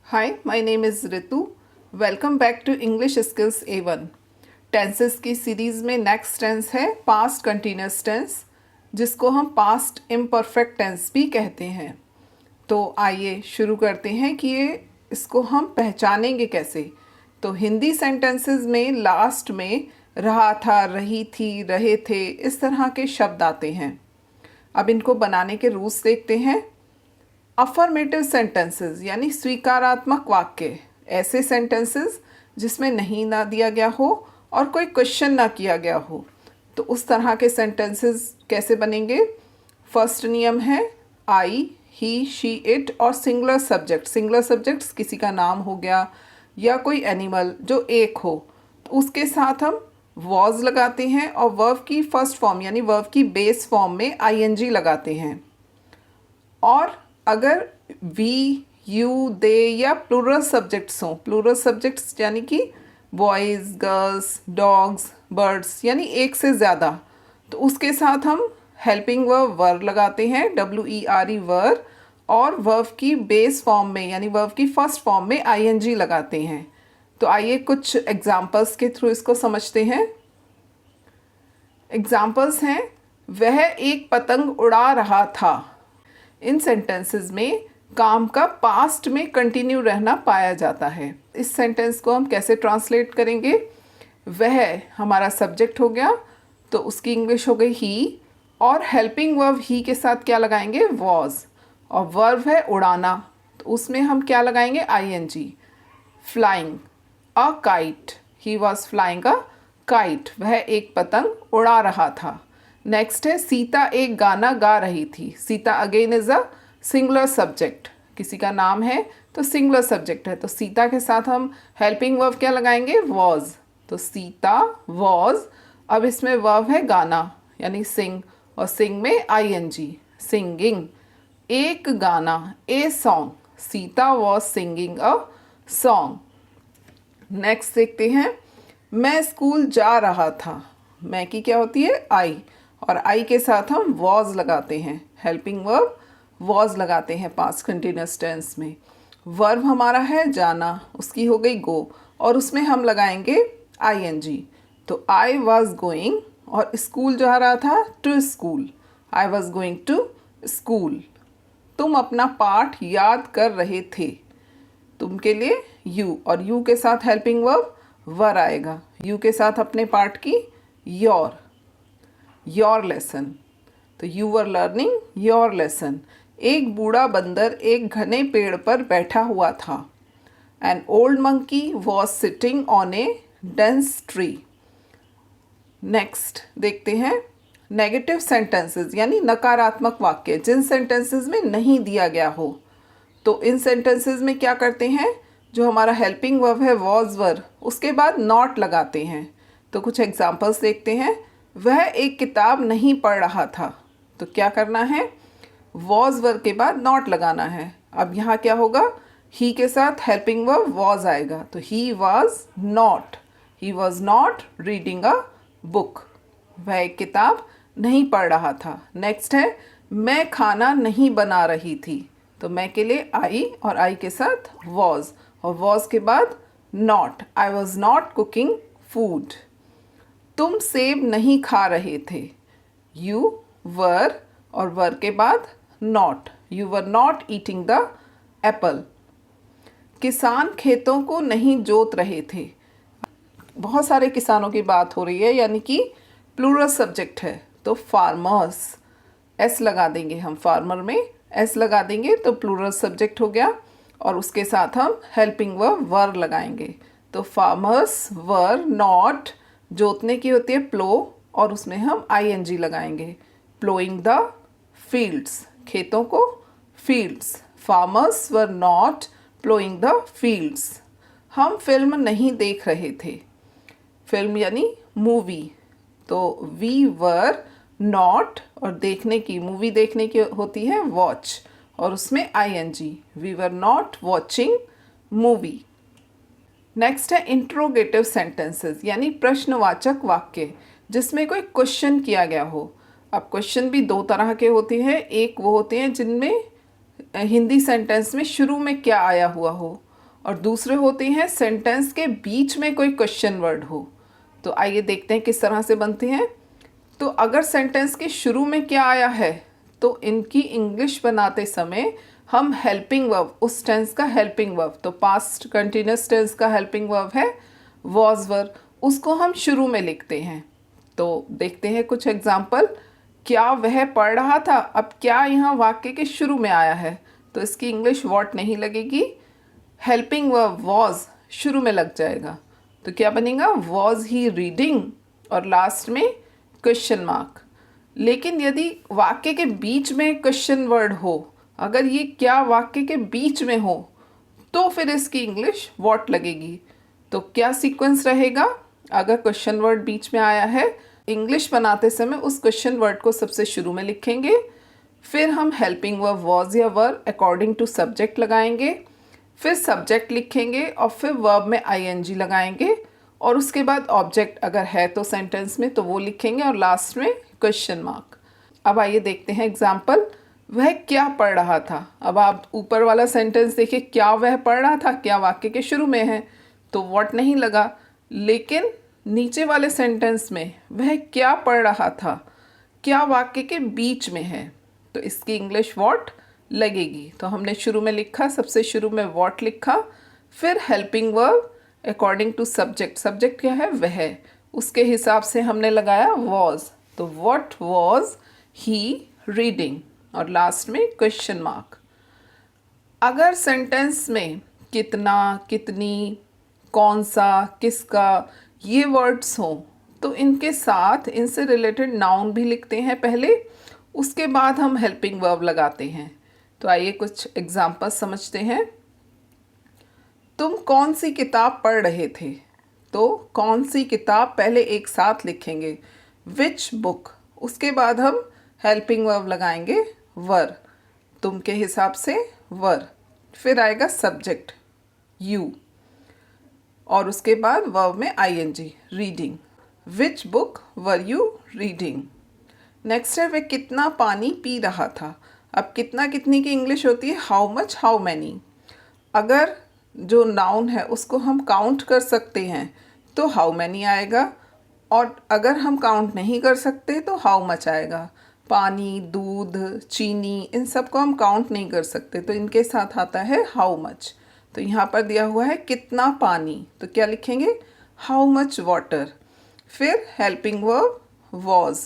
Hi, my name is Ritu. Welcome back to English Skills A1. Tenses की series में next tense है past continuous tense, जिसको हम past imperfect tense भी कहते हैं। तो आइए शुरू करते हैं कि इसको हम पहचानेंगे कैसे। तो हिंदी सेंटेंसेस में लास्ट में रहा था, रही थी, रहे थे, इस तरह के शब्द आते हैं। अब इनको बनाने के रूल्स देखते हैं। अफर्मेटिव सेंटेंसेस यानी स्वीकारात्मक वाक्य, ऐसे सेंटेंसेस जिसमें नहीं ना दिया गया हो और कोई क्वेश्चन ना किया गया हो, तो उस तरह के सेंटेंसेस कैसे बनेंगे। फर्स्ट नियम है आई, ही, शी, इट और सिंगुलर सब्जेक्ट। सिंगुलर सब्जेक्ट्स किसी का नाम हो गया या कोई एनिमल जो एक हो, तो उसके साथ हम वॉज लगाते हैं और वर्ब की फर्स्ट फॉर्म यानी वर्ब की बेस फॉर्म में आईएनजी लगाते हैं। और अगर वी, यू, दे या प्लूरल सब्जेक्ट्स हों, प्लूरल सब्जेक्ट्स यानी कि बॉयज़, गर्ल्स, डॉग्स, बर्ड्स यानी एक से ज़्यादा, तो उसके साथ हम हेल्पिंग वर्ब वर लगाते हैं, WERE वर, और वर्ब की बेस फॉर्म में यानी वर्ब की फर्स्ट फॉर्म में ING लगाते हैं। तो आइए कुछ एग्जाम्पल्स के थ्रू इसको समझते हैं। एग्जाम्पल्स हैं, वह एक पतंग उड़ा रहा था। इन सेंटेंसेस में काम का पास्ट में कंटिन्यू रहना पाया जाता है। इस सेंटेंस को हम कैसे ट्रांसलेट करेंगे। वह हमारा सब्जेक्ट हो गया, तो उसकी इंग्लिश हो गई ही, और हेल्पिंग वर्ब ही के साथ क्या लगाएंगे, वॉज, और वर्ब है उड़ाना, तो उसमें हम क्या लगाएंगे, ING। Flying a kite, he was flying a kite, वह एक पतंग उड़ा रहा था। नेक्स्ट है सीता एक गाना गा रही थी। Sita again is a singular subject, किसी का नाम है तो सिंगुलर सब्जेक्ट है, तो सीता के साथ हम हेल्पिंग वर्ब क्या लगाएंगे, वॉज, तो सीता वॉज। अब इसमें वर्ब है गाना यानी सिंग, और सिंग में ING, सिंगिंग, एक गाना, a song, Sita was singing a song. Next देखते हैं, मैं स्कूल जा रहा था। मैं की क्या होती है, आई, और आई के साथ हम वॉज लगाते हैं, हेल्पिंग वर्ब वॉज लगाते हैं पास्ट कंटिन्यूस टेंस में। वर्ब हमारा है जाना, उसकी हो गई गो, और उसमें हम लगाएंगे ING। तो आई वॉज गोइंग, और स्कूल जा रहा था, to school, I was going to school. तुम अपना पाठ याद कर रहे थे। तुम के लिए यू, और यू के साथ हेल्पिंग वर्ब वर आएगा। यू के साथ अपने पाठ की योर लेसन, तो you were learning your lesson. एक बूढ़ा बंदर एक घने पेड़ पर बैठा हुआ था। An old monkey was sitting on A dense tree. Next देखते हैं, नेगेटिव सेंटेंसेस यानी नकारात्मक वाक्य, जिन सेंटेंसेस में नहीं दिया गया हो, तो इन सेंटेंसेस में क्या करते हैं, जो हमारा हेल्पिंग वर्ब है वॉज वर, उसके बाद नॉट लगाते हैं। तो कुछ एग्जांपल्स देखते हैं। वह एक किताब नहीं पढ़ रहा था, तो क्या करना है, वॉज वर के बाद नॉट लगाना है। अब यहाँ क्या होगा, ही के साथ हेल्पिंग वर्ब वॉज आएगा, तो he was not reading a book, वह एक किताब नहीं पढ़ रहा था। नेक्स्ट है, मैं खाना नहीं बना रही थी, तो मैं के लिए आई, और आई के साथ वॉज, और वॉज के बाद not, I was not cooking food. तुम सेब नहीं खा रहे थे, यू वर, और वर के बाद not, you were not eating the Apple. किसान खेतों को नहीं जोत रहे थे। बहुत सारे किसानों की बात हो रही है, यानी कि प्लूरल सब्जेक्ट है, तो फार्मर्स, एस लगा देंगे हम, फार्मर में एस लगा देंगे तो प्लूरल सब्जेक्ट हो गया, और उसके साथ हम हेल्पिंग वर्ब वर लगाएंगे। तो फार्मर्स वर नॉट, जोतने की होती है प्लो, और उसमें हम ING लगाएंगे, प्लोइंग द फील्ड्स, खेतों को fields. Farmers were not ploughing the fields. हम फिल्म नहीं देख रहे थे, फिल्म यानी मूवी, तो वी वर नॉट, और देखने की, मूवी देखने की होती है वॉच, और उसमें ING, we were not watching movie. Next है इंट्रोगेटिव सेंटेंसेस यानी प्रश्नवाचक वाक्य, जिसमें कोई क्वेश्चन किया गया हो। अब क्वेश्चन भी दो तरह के होते हैं, एक वो होते हैं जिनमें हिंदी सेंटेंस में शुरू में क्या आया हुआ हो, और दूसरे होते हैं सेंटेंस के बीच में कोई क्वेश्चन वर्ड हो। तो आइए देखते हैं किस तरह से बनते हैं। तो अगर सेंटेंस के शुरू में क्या आया है तो इनकी इंग्लिश बनाते समय हम हेल्पिंग वर्ब, उस टेंस का हेल्पिंग वर्ब, तो पास्ट कंटिन्यूस टेंस का हेल्पिंग वर्ब है वॉज वर्ब, उसको हम शुरू में लिखते हैं। तो देखते हैं कुछ एग्जाम्पल। क्या वह पढ़ रहा था, अब क्या यहाँ वाक्य के शुरू में आया है तो इसकी इंग्लिश वॉट नहीं लगेगी, हेल्पिंग वर्ब वॉज शुरू में लग जाएगा। तो क्या बनेगा, वॉज ही रीडिंग, और लास्ट में क्वेश्चन मार्क। लेकिन यदि वाक्य के बीच में क्वेश्चन वर्ड हो, अगर ये क्या वाक्य के बीच में हो तो फिर इसकी इंग्लिश वॉट लगेगी। तो क्या सीक्वेंस रहेगा, अगर क्वेश्चन वर्ड बीच में आया है, इंग्लिश बनाते समय उस क्वेश्चन वर्ड को सबसे शुरू में लिखेंगे, फिर हम हेल्पिंग वर्ब वॉज या वर अकॉर्डिंग टू सब्जेक्ट लगाएंगे, फिर सब्जेक्ट लिखेंगे और फिर वर्ब में आईएनजी लगाएंगे, और उसके बाद ऑब्जेक्ट अगर है तो सेंटेंस में तो वो लिखेंगे, और लास्ट में क्वेश्चन मार्क। अब आइए देखते हैं एग्जाम्पल। वह क्या पढ़ रहा था, अब आप ऊपर वाला सेंटेंस देखिए, क्या वह पढ़ रहा था, क्या वाक्य के शुरू में है तो व्हाट नहीं लगा, लेकिन नीचे वाले सेंटेंस में वह क्या पढ़ रहा था, क्या वाक्य के बीच में है तो इसकी इंग्लिश व्हाट लगेगी। तो हमने शुरू में लिखा, सबसे शुरू में व्हाट लिखा, फिर helping verb according to subject, subject क्या है वह, उसके हिसाब से हमने लगाया वॉज, तो व्हाट वॉज ही रीडिंग, और लास्ट में क्वेश्चन मार्क। अगर सेंटेंस में कितना, कितनी, कौन सा, किसका ये वर्ड्स हों तो इनके साथ इनसे रिलेटेड नाउन भी लिखते हैं पहले, उसके बाद हम हेल्पिंग वर्ब लगाते हैं। तो आइए कुछ एग्जाम्पल समझते हैं। तुम कौन सी किताब पढ़ रहे थे, तो कौन सी किताब पहले एक साथ लिखेंगे, विच बुक, उसके बाद हम हेल्पिंग वर्ब लगाएंगे वर, तुम के हिसाब से वर, फिर आएगा सब्जेक्ट यू, और उसके बाद वर्ब में ING reading, which book were you reading. Next है वह कितना पानी पी रहा था, अब कितना कितनी की इंग्लिश होती है हाउ मच, हाउ मैनी। अगर जो नाउन है उसको हम काउंट कर सकते हैं तो हाउ मैनी आएगा, और अगर हम काउंट नहीं कर सकते तो हाउ मच आएगा। पानी, दूध, चीनी, इन सब को हम काउंट नहीं कर सकते तो इनके साथ आता है हाउ मच। तो यहाँ पर दिया हुआ है कितना पानी, तो क्या लिखेंगे हाउ मच वाटर, फिर हेल्पिंग वर्ब वॉज,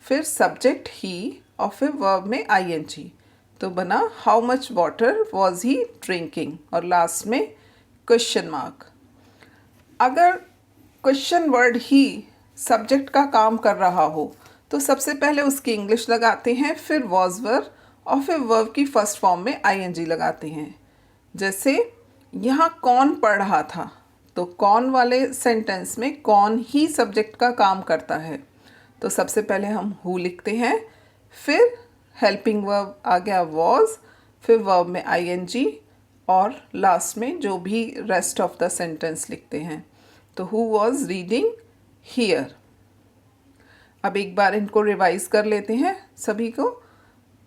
फिर सब्जेक्ट ही, और फिर वर्ब में आईएनजी, तो बना how much water was he drinking, और लास्ट में क्वेश्चन मार्क। अगर क्वेश्चन वर्ड ही सब्जेक्ट का काम कर रहा हो तो सबसे पहले उसकी इंग्लिश लगाते हैं, फिर वॉज वर, और फिर वर्ब की फर्स्ट फॉर्म में आईएनजी लगाते हैं। जैसे यहाँ कौन पढ़ रहा था, तो कौन वाले सेंटेंस में कौन ही सब्जेक्ट का काम करता है, तो सबसे पहले हम हु लिखते हैं, फिर हेल्पिंग वर्ब आ गया वॉज, फिर वर्ब में आईएनजी, और लास्ट में जो भी रेस्ट ऑफ द सेंटेंस लिखते हैं। तो हु वॉज रीडिंग हियर। अब एक बार इनको रिवाइज कर लेते हैं सभी को।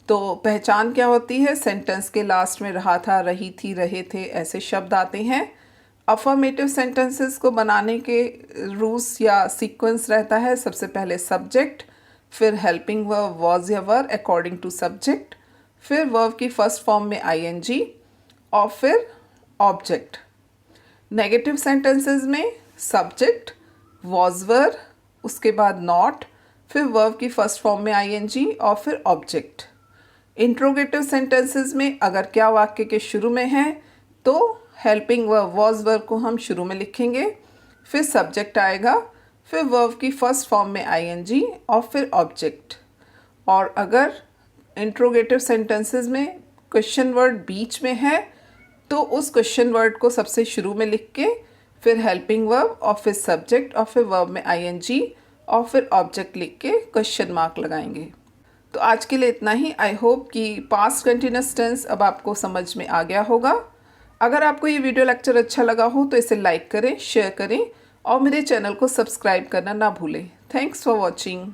तो पहचान क्या होती है, सेंटेंस के लास्ट में रहा था, रही थी, रहे थे, ऐसे शब्द आते हैं। अफर्मेटिव सेंटेंसेस को बनाने के रूल्स या सीक्वेंस रहता है, सबसे पहले सब्जेक्ट, फिर हेल्पिंग वर्ब वॉज या वर अकॉर्डिंग टू सब्जेक्ट, फिर वर्ब की फर्स्ट फॉर्म में आईएनजी, और फिर ऑब्जेक्ट। नेगेटिव सेंटेंसेस में सब्जेक्ट, वॉज वर, उसके बाद नॉट, फिर वर्ब की फर्स्ट फॉर्म में आईएनजी और फिर ऑब्जेक्ट। इंट्रोगेटिव सेंटेंसेस में अगर क्या वाक्य के शुरू में है तो हेल्पिंग वर्ब वॉज वर्ब को हम शुरू में लिखेंगे, फिर सब्जेक्ट आएगा, फिर वर्ब की फर्स्ट फॉर्म में आईएनजी और फिर ऑब्जेक्ट। और अगर इंट्रोगेटिव सेंटेंसेस में क्वेश्चन वर्ड बीच में है तो उस क्वेश्चन वर्ड को सबसे शुरू में लिख के फिर हेल्पिंग वर्ब और फिर सब्जेक्ट और फिर वर्ब में आईएनजी और फिर ऑब्जेक्ट लिख के क्वेश्चन मार्क लगाएंगे। तो आज के लिए इतना ही। आई होप कि पास्ट कंटिन्यूअस टेंस अब आपको समझ में आ गया होगा। अगर आपको ये वीडियो लेक्चर अच्छा लगा हो तो इसे लाइक करें, शेयर करें और मेरे चैनल को सब्सक्राइब करना ना भूलें। Thanks for watching.